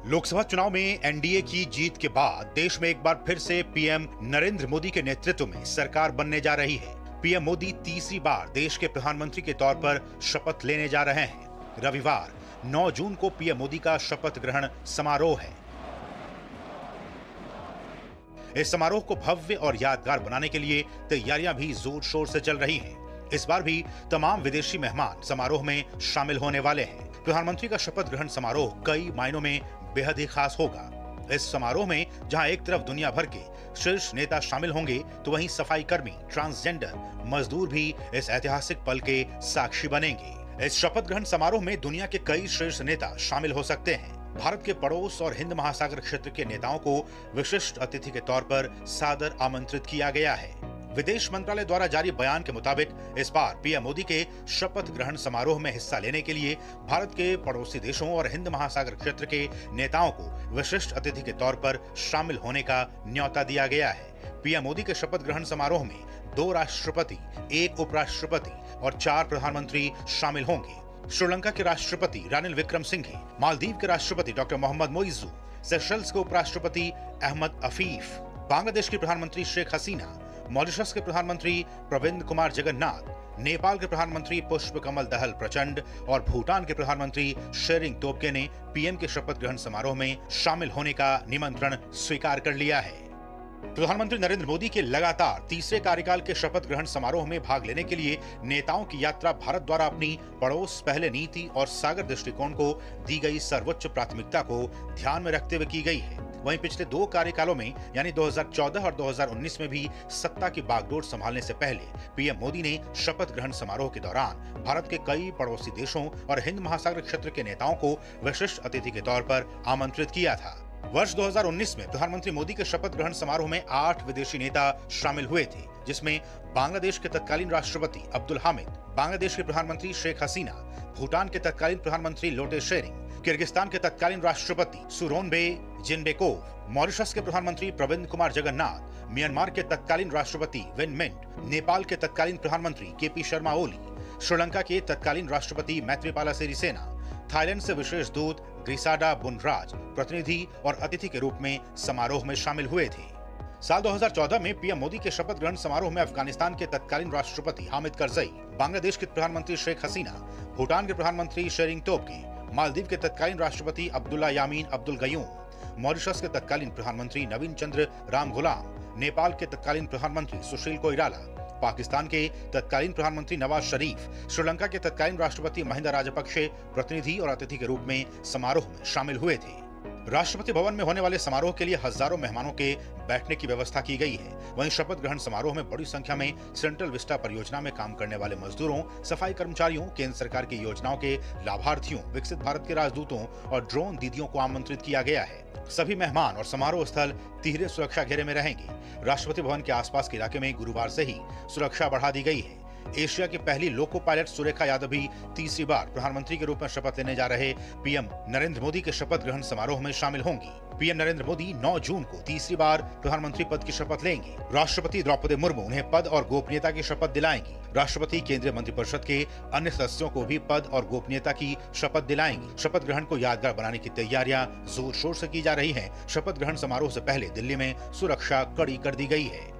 लोकसभा चुनाव में एनडीए की जीत के बाद देश में एक बार फिर से पीएम नरेंद्र मोदी के नेतृत्व में सरकार बनने जा रही है। पीएम मोदी तीसरी बार देश के प्रधानमंत्री के तौर पर शपथ लेने जा रहे हैं। रविवार 9 जून को पीएम मोदी का शपथ ग्रहण समारोह है। इस समारोह को भव्य और यादगार बनाने के लिए तैयारियां भी जोर शोर से चल रही हैं। इस बार भी तमाम विदेशी मेहमान समारोह में शामिल होने वाले हैं। प्रधानमंत्री का शपथ ग्रहण समारोह कई मायनों में बेहद ही खास होगा। इस समारोह में जहां एक तरफ दुनिया भर के शीर्ष नेता शामिल होंगे, तो वहीं सफाई कर्मी, ट्रांसजेंडर, मजदूर भी इस ऐतिहासिक पल के साक्षी बनेंगे। इस शपथ ग्रहण समारोह में दुनिया के कई शीर्ष नेता शामिल हो सकते हैं। भारत के पड़ोस और हिंद महासागर क्षेत्र के नेताओं को विशिष्ट अतिथि के तौर पर सादर आमंत्रित किया गया है। विदेश मंत्रालय द्वारा जारी बयान के मुताबिक इस बार पीएम मोदी के शपथ ग्रहण समारोह में हिस्सा लेने के लिए भारत के पड़ोसी देशों और हिंद महासागर क्षेत्र के नेताओं को विशिष्ट अतिथि के तौर पर शामिल होने का न्योता दिया गया है। पीएम मोदी के शपथ ग्रहण समारोह में 2 राष्ट्रपति, 1 उपराष्ट्रपति और 4 प्रधानमंत्री शामिल होंगे। श्रीलंका के राष्ट्रपति रानिल विक्रमसिंघे, मालदीव के राष्ट्रपति डॉक्टर मोहम्मद मोइज़ू, सेशल्स के उपराष्ट्रपति अहमद अफीफ, बांग्लादेश की प्रधानमंत्री शेख हसीना, मॉरिशस के प्रधानमंत्री प्रविंद कुमार जगन्नाथ, नेपाल के प्रधानमंत्री पुष्प कमल दहल प्रचंड और भूटान के प्रधानमंत्री शेरिंग तोब्गे ने पीएम के शपथ ग्रहण समारोह में शामिल होने का निमंत्रण स्वीकार कर लिया है। प्रधानमंत्री नरेंद्र मोदी के लगातार तीसरे कार्यकाल के शपथ ग्रहण समारोह में भाग लेने के लिए नेताओं की यात्रा भारत द्वारा अपनी पड़ोस पहले नीति और सागर दृष्टिकोण को दी गई सर्वोच्च प्राथमिकता को ध्यान में रखते हुए की गई है। वहीं पिछले 2 कार्यकालों में यानी 2014 और 2019 में भी सत्ता की बागडोर संभालने से पहले पीएम मोदी ने शपथ ग्रहण समारोह के दौरान भारत के कई पड़ोसी देशों और हिंद महासागर क्षेत्र के नेताओं को विशिष्ट अतिथि के तौर पर आमंत्रित किया था। वर्ष 2019 में प्रधानमंत्री मोदी के शपथ ग्रहण समारोह में 8 विदेशी नेता शामिल हुए थे, जिसमें बांग्लादेश के तत्कालीन राष्ट्रपति अब्दुल हामिद, बांग्लादेश के प्रधानमंत्री शेख हसीना, भूटान के तत्कालीन प्रधानमंत्री लोटे शेरिंग, किर्गिस्तान के तत्कालीन राष्ट्रपति सूरोनबे जीनबेकोव, मॉरिशस के प्रधानमंत्री प्रविंद कुमार जगन्नाथ, म्यांमार के तत्कालीन राष्ट्रपति विन मिंट, नेपाल के तत्कालीन प्रधानमंत्री केपी शर्मा ओली, श्रीलंका के तत्कालीन राष्ट्रपति मैत्रीपाला सिरिसेना, थाईलैंड से विशेष दूत ग्रिसाडा बुनराज प्रतिनिधि और अतिथि के रूप में समारोह में शामिल हुए थे। साल 2014 में पीएम मोदी के शपथ ग्रहण समारोह में अफगानिस्तान के तत्कालीन राष्ट्रपति हामिद करजई, बांग्लादेश के प्रधानमंत्री शेख हसीना, भूटान के प्रधानमंत्री शेरिंग तोब्गे, मालदीव के तत्कालीन राष्ट्रपति अब्दुल्ला यामीन अब्दुल गयूम, मॉरिशस के तत्कालीन प्रधानमंत्री नवीन चंद्र राम गुलाम, नेपाल के तत्कालीन प्रधानमंत्री सुशील कोइराला, पाकिस्तान के तत्कालीन प्रधानमंत्री नवाज शरीफ, श्रीलंका के तत्कालीन राष्ट्रपति महिंदा राजपक्षे प्रतिनिधि और अतिथि के रूप में समारोह में शामिल हुए थे। राष्ट्रपति भवन में होने वाले समारोह के लिए हजारों मेहमानों के बैठने की व्यवस्था की गई है। वहीं शपथ ग्रहण समारोह में बड़ी संख्या में सेंट्रल विस्टा परियोजना में काम करने वाले मजदूरों, सफाई कर्मचारियों, केंद्र सरकार की योजनाओं के लाभार्थियों, विकसित भारत के राजदूतों और ड्रोन दीदियों को आमंत्रित किया गया है। सभी मेहमान और समारोह स्थल तिहरे सुरक्षा घेरे में रहेंगे। राष्ट्रपति भवन के आसपास के इलाके में गुरुवार से ही सुरक्षा बढ़ा दी गई है। एशिया की पहली लोको पायलट सुरेखा यादव भी तीसरी बार प्रधानमंत्री के रूप में शपथ लेने जा रहे पीएम नरेंद्र मोदी के शपथ ग्रहण समारोह में शामिल होंगी। पीएम नरेंद्र मोदी 9 जून को तीसरी बार प्रधानमंत्री पद की शपथ लेंगे। राष्ट्रपति द्रौपदी मुर्मू उन्हें पद और गोपनीयता की शपथ दिलाएंगी। राष्ट्रपति केंद्रीय मंत्रिपरिषद के अन्य सदस्यों को भी पद और गोपनीयता की शपथ दिलाएंगी। शपथ ग्रहण को यादगार बनाने की तैयारियां जोर शोर से की जा रही हैं। शपथ ग्रहण समारोह से पहले दिल्ली में सुरक्षा कड़ी कर दी गई है।